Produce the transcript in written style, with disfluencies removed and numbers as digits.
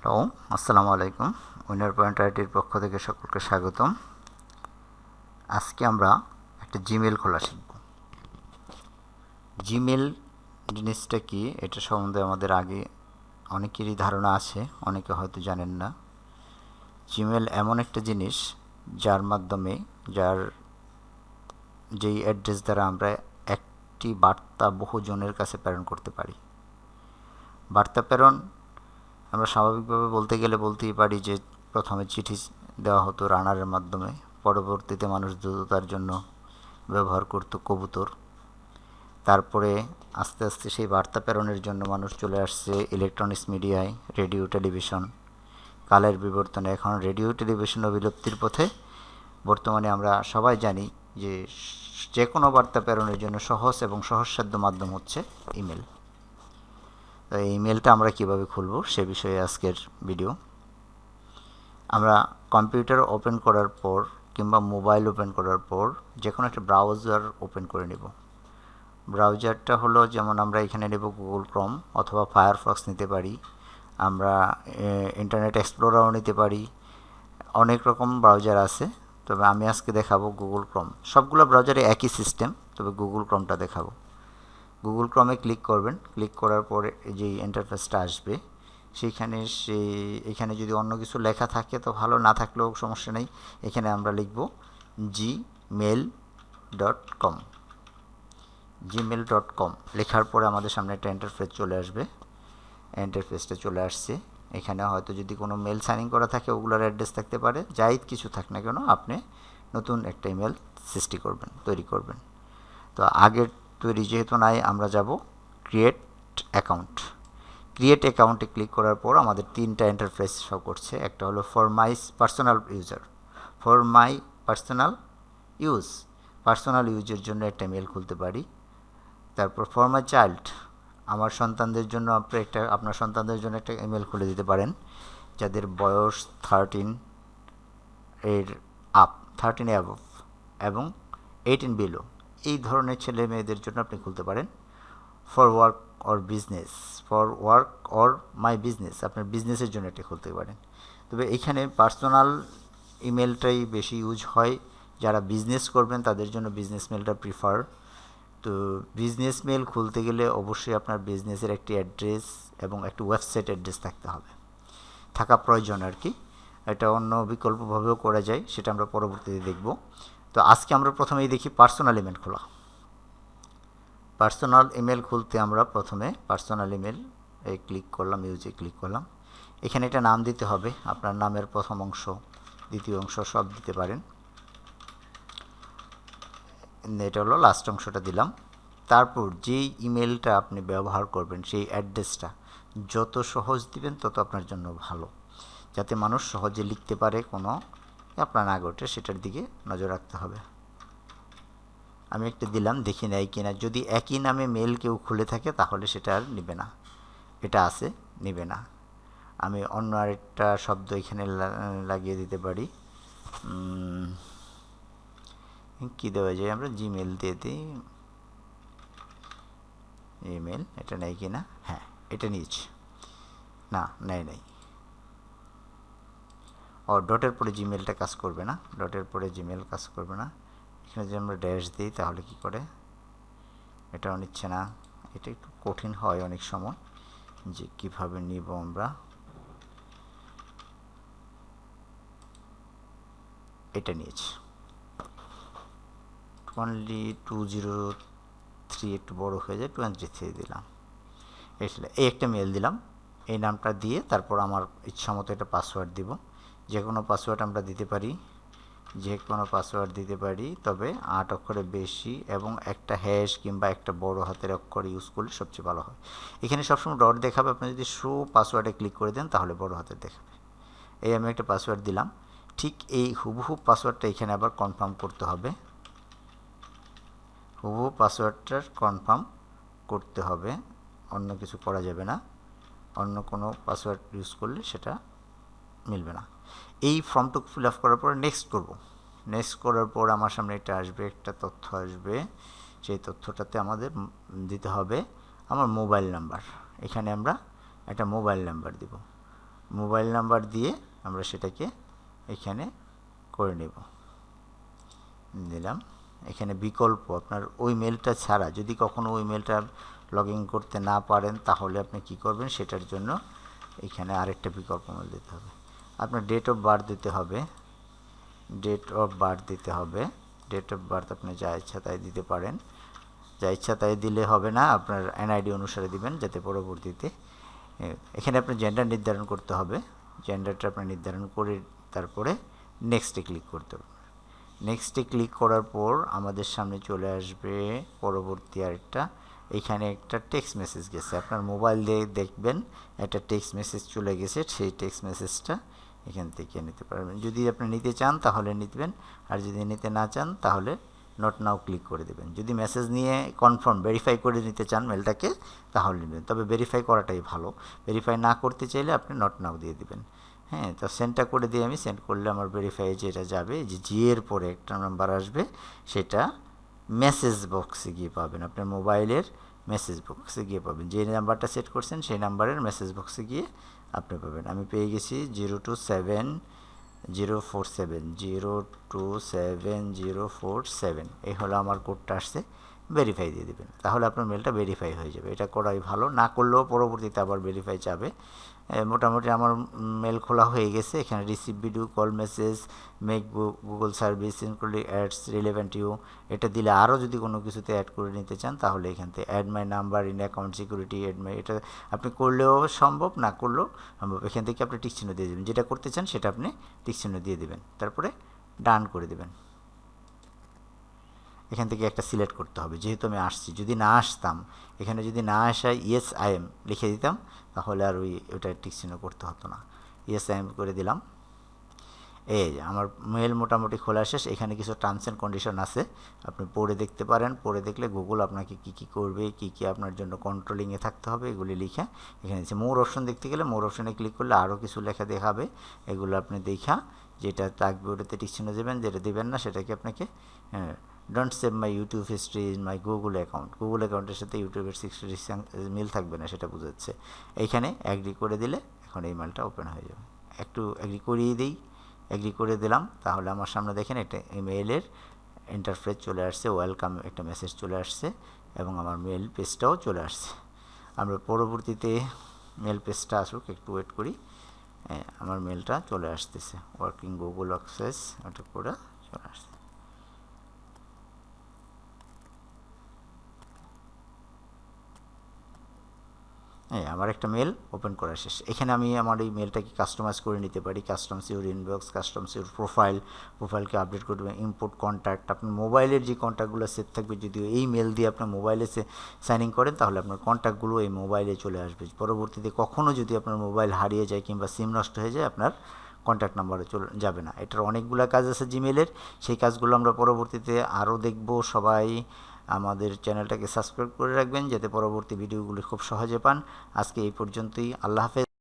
Hello, আসসালামু আলাইকুম। Winner point আইটির পক্ষ থেকে সকলকে স্বাগতম। আজকে আমরা একটা জিমেল খোলা শিখব। জিমেল জিনিসটা কি, এটা সম্বন্ধে আমাদের আগে অনেকেরই ধারণা আছে, অনেকে হয়তো জানেন না। জিমেল এমন একটা জিনিস যার মাধ্যমে যেই অ্যাড্রেস দ্বারা আমরা একটি বার্তা বহুজনের কাছে প্রেরণ করতে পারি। বার্তা প্রেরণ আমরা স্বাভাবিকভাবে বলতে গেলে বলতেই পারি যে প্রথমে চিঠি দেওয়া হতো রানারের মাধ্যমে, পরবর্তীতে মানুষ দ্রুততার জন্য ব্যবহার করত কবুতর। তারপরে আস্তে আস্তে সেই বার্তা প্রেরণের জন্য মানুষ চলে আসছে ইলেকট্রনিক্স মিডিয়ায়, রেডিও, টেলিভিশন। কালের বিবর্তনে এখন রেডিও টেলিভিশন বিলুপ্তির পথে। বর্তমানে আমরা সবাই জানি যে কোনো বার্তা প্রেরণের জন্য সহজ এবং সহজসাধ্য মাধ্যম হচ্ছে ইমেল। তো এই ইমেলটা আমরা কিভাবে খুলব সে বিষয়ে আজকের ভিডিও। আমরা কম্পিউটার ওপেন করার পর কিংবা মোবাইল ওপেন করার পর যে কোনো একটা ব্রাউজার ওপেন করে নেব। ব্রাউজারটা হলো, যেমন আমরা এখানে নেব গুগল ক্রোম অথবা ফায়ারফক্স নিতে পারি, আমরা ইন্টারনেট এক্সপ্লোরারও নিতে পারি। অনেক রকম ব্রাউজার আছে, তবে আমি আজকে দেখাবো গুগল ক্রোম। সবগুলো ব্রাউজারে একই সিস্টেম, তবে গুগল ক্রোমটা দেখাবো। গুগল ক্রমে ক্লিক করবেন। ক্লিক করার পরে যে ইন্টারফেসটা আসবে এখানে যদি অন্য কিছু লেখা থাকে তো ভালো, না থাকলেও সমস্যা নেই। এখানে আমরা লিখব gmail.com। gmail.com লেখার পরে আমাদের সামনে একটা ইন্টারফেস চলে আসবে। ইন্টারফেসটা চলে আসছে। এখানে হয়তো যদি কোনো মেল সাইন ইন করা থাকে ওগুলোর অ্যাড্রেস থাকতে পারে। যাই কিছু থাক না কেন, আপনি নতুন একটা ইমেল তৈরি করবেন। তো আগের তৈরি যেহেতু নাই, আমরা যাব ক্রিয়েট অ্যাকাউন্ট। ক্রিয়েট অ্যাকাউন্টে ক্লিক করার পর আমাদের তিনটা ইন্টারফেস শো করছে। একটা হলো ফর মাই পার্সোনাল ইউজের জন্য একটা মেল খুলতে পারি। তারপর ফর মাই চাইল্ড, আমার সন্তানদের জন্য আপনার সন্তানদের জন্য একটা ইমেল খুলে দিতে পারেন যাদের বয়স 13 অ্যাবভ এবং 18 বিলো, এই ধরনের ছেলে মেয়েদের জন্য আপনি খুলতে পারেন। For work or my business, আপনার বিজনেসের জন্য এটা খুলতে পারেন। তবে এখানে পার্সোনাল ইমেলটাই বেশি ইউজ হয়। যারা বিজনেস করবেন তাদের জন্য বিজনেস মেলটা প্রিফার। তো বিজনেস মেল খুলতে গেলে অবশ্যই আপনার বিজনেসের একটি অ্যাড্রেস এবং একটি ওয়েবসাইট অ্যাড্রেস থাকা প্রয়োজন আর কি। এটা অন্য বিকল্পভাবেও করা যায়, সেটা আমরা পরবর্তীতে দেখব। তো আজকে আমরা প্রথমেই দেখি পার্সোনাল ইমেল খোলা। পার্সোনাল ইমেল খুলতে আমরা প্রথমে পার্সোনাল ইমেল ক্লিক করলাম, ক্লিক করলাম। এখানে একটা নাম দিতে হবে, আপনার নামের প্রথম অংশ, দ্বিতীয় অংশ সব দিতে পারেন। এটা হলো লাস্ট অংশটা দিলাম। তারপর যেই ইমেলটা আপনি ব্যবহার করবেন সেই অ্যাড্রেসটা যত সহজ দিবেন তত আপনার জন্য ভালো, যাতে মানুষ সহজে লিখতে পারে, কোনো আপনার না ঘটে, সেটার দিকে নজর রাখতে হবে। আমি একটা দিলাম, দেখি নেয় কিনা। যদি একই নামে মেল কেউ খুলে থাকে তাহলে সেটা আর নেবে না, এটা আছে, নেবে না। আমি অন্য আরেকটা শব্দ এখানে লাগিয়ে দিতে পারি। কি দেওয়া যায়, আমরা জিমেল দিয়ে দিই। ইমেল এটা নেয় কিনা, হ্যাঁ এটা নিয়েছি, না নেয় নাই। ডটের পরে জিমেলটা কাজ করবে না, এখানে যদি আমরা ড্যাশ দিই তাহলে কি করে, এটাও নিচ্ছে না। এটা একটু কঠিন হয় অনেক সময় যে কিভাবে নিব আমরা। এটা নিয়েছি অনলি 203, একটু বড় হয়ে যায়, 23 দিলাম। এই একটা মেল দিলাম, এই নামটা দিয়ে তারপর আমার ইচ্ছা মতো একটা পাসওয়ার্ড দিব। যে কোনো পাসওয়ার্ড আমরা দিতে পারি, তবে 8 অক্ষরে বেশি এবং একটা হ্যাশ কিংবা একটা বড় হাতের অক্ষর ইউজ করলে সবচেয়ে ভালো হয়। এখানে সবসময় ডট দেখাবে, আপনি যদি শো পাসওয়ার্ডে ক্লিক করে দেন তাহলে বড় হাতের দেখাবে। এই আমি একটা পাসওয়ার্ড দিলাম। ঠিক এই হুবহু পাসওয়ার্ডটা এখানে আবার কনফার্ম করতে হবে। অন্য কিছু করা যাবে না, অন্য কোনো পাসওয়ার্ড ইউজ করলে সেটা মিলবে না। এই ফর্মটুকু ফিল আপ করার পরে নেক্সট করব। নেক্সট করার পর আমার সামনে এটা আসবে, একটা তথ্য আসবে। সেই তথ্যটাতে আমাদের দিতে হবে আমার মোবাইল নাম্বার। এখানে আমরা একটা মোবাইল নাম্বার দিব। মোবাইল নাম্বার দিয়ে আমরা সেটাকে এখানে করে নেব। দিলাম এখানে বিকল্প, আপনার ওই মেলটা ছাড়া যদি কখনো ওই মেলটা লগ ইন করতে না পারেন তাহলে আপনি কি করবেন, সেটার জন্য এখানে আরেকটা বিকল্প মেল দিতে হবে। আপনার ডেট অফ বার্থ দিতে হবে, ডেট অফ বার্থ দিতে হবে। ডেট অফ বার্থ আপনি যা ইচ্ছা তাই দিতে পারেন, যা ইচ্ছা তাই দিলে হবে না, আপনার এনআইডি অনুসারে দিবেন, যাতে পরবর্তীতে এখানে আপনার জেন্ডার নির্ধারণ করতে হবে। জেন্ডারটা আপনি নির্ধারণ করে তারপরে নেক্সটে ক্লিক করতে হবে। নেক্সটে ক্লিক করার পর আমাদের সামনে চলে আসবে পরবর্তী আরেকটা, এখানে একটা টেক্সট মেসেজ গেছে, আপনার মোবাইল দিয়ে দেখবেন একটা টেক্সট মেসেজ চলে গেছে, সেই টেক্সট মেসেজটা এখান থেকে নিতে পারবেন। যদি আপনি নিতে চান তাহলে নিতেবেন, আর যদি নিতে না চান তাহলে নট নাও ক্লিক করে দেবেন। যদি মেসেজ নিয়ে কনফার্ম ভেরিফাই করে নিতে চান মেলটাকে তাহলে নেবেন, তবে ভেরিফাই করাটাই ভালো। ভেরিফাই না করতে চাইলে আপনি নট নাও দিয়ে দেবেন। হ্যাঁ, তো সেন্ডটা করে দিয়ে আমি সেন্ড করলে আমার ভেরিফাই যেটা যাবে, যে জি এর পরে একটা নাম্বার আসবে, সেটা মেসেজ বক্সে গিয়ে পাবেন, আপনার মোবাইলের মেসেজ বক্সে গিয়ে পাবেন। যে নাম্বারটা সেট করছেন সেই নাম্বারের মেসেজ বক্সে গিয়ে আপনি পাবেন। আমি পেয়ে গেছি 027047, 027047, এই হলো আমার কোডটা আসছে, ভেরিফাই দিয়ে দেবেন, তাহলে আপনার মেলটা ভেরিফাই হয়ে যাবে। এটা করাই ভালো, না করলেও পরবর্তীতে আবার ভেরিফাই যাবে। মোটামুটি আমার মেল খোলা হয়ে গেছে। এখানে receive video call message, make Google service including ads relevant you, এটা দিলে আরও যদি কোনো কিছুতে অ্যাড করে নিতে চান তাহলে এখান থেকে add my number in account security, add my, এটা আপনি করলেও সম্ভব, না করলেও সম্ভব। এখান থেকে আপনি টিকচিহ্ন দিয়ে দেবেন, যেটা করতে চান সেটা আপনি টিকচিহ্ন দিয়ে দেবেন, তারপরে ডান করে দেবেন। এখান থেকে একটা সিলেক্ট করতে হবে, যেহেতু আমি আসছি, যদি না আসতাম, এখানে যদি না আসায় ইয়েস আই এম লিখে দিতাম তাহলে আর ওইটা টিকচিহ্ন করতে হতো না। ইয়েস আই এম করে দিলাম। এই যে আমার মেল মোটামুটি খোলা শেষ। এখানে কিছু টার্মস অ্যান্ড কন্ডিশন আছে, আপনি পড়ে দেখতে পারেন। পড়ে দেখলে গুগল আপনাকে কী কী করবে, কী কী আপনার জন্য কন্ট্রোলিংয়ে থাকতে হবে, এগুলি লিখে এখানে দিচ্ছে। মোর অপশন দেখতে গেলে মোর অপশনে ক্লিক করলে আরও কিছু লেখা দেখাবে, এগুলো আপনি দেখা যেটা থাকবে ওটাতে টিকচিহ্ন দেবেন, যেটা দেবেন না সেটাকে আপনাকে don't save my YouTube history in my Google account, Google অ্যাকাউন্টের সাথে ইউটিউবের হিস্ট্রি মিল থাকবে না, সেটা বোঝাচ্ছে। এইখানে অ্যাগ্রি করে দিলে এখন এই মেলটা ওপেন হয়ে যাবে। একটু অ্যাগ্রি করিয়ে দিই, অ্যাগ্রি করে দিলাম, তাহলে আমার সামনে দেখেন একটা ইমেইলের ইন্টারফেস চলে আসছে, ওয়েলকাম একটা মেসেজ চলে আসছে, এবং আমার মেল পেজটাও চলে আসছে। আমরা পরবর্তীতে মেল পেজটা আসুক, একটু ওয়েট করি। আমার মেলটা চলে আসতেছে, ওয়ার্কিং গুগল অ্যাক্সেস, ওটা করে চলে আসছে। হ্যাঁ, আমার একটা মেল ওপেন করা শেষ। এখানে আমি আমার এই মেলটাকে কাস্টমাইজ করে নিতে পারি, customs your inbox, customs your profile, প্রোফাইলকে আপডেট করে দেবেন, ইম্পোর্ট কন্ট্যাক্ট, আপনার মোবাইলের যে কন্ট্যাক্টগুলো সেভ থাকবে, যদিও এই মেল দিয়ে আপনার মোবাইলে সাইন ইন করেন তাহলে আপনার কন্ট্যাক্টগুলো এই মোবাইলে চলে আসবে। পরবর্তীতে কখনও যদি আপনার মোবাইল হারিয়ে যায় কিংবা সিম নষ্ট হয়ে যায়, আপনার কন্ট্যাক্ট নাম্বারে চলে যাবে না। এটার অনেকগুলো কাজ আছে জিমেলের, সেই কাজগুলো আমরা পরবর্তীতে আরও দেখব। সবাই আমাদের চ্যানেলটাকে সাবস্ক্রাইব করে রাখবেন যাতে পরবর্তী ভিডিওগুলি খুব সহজে পান। আজকে এই পর্যন্তই, আল্লাহ হাফেজ।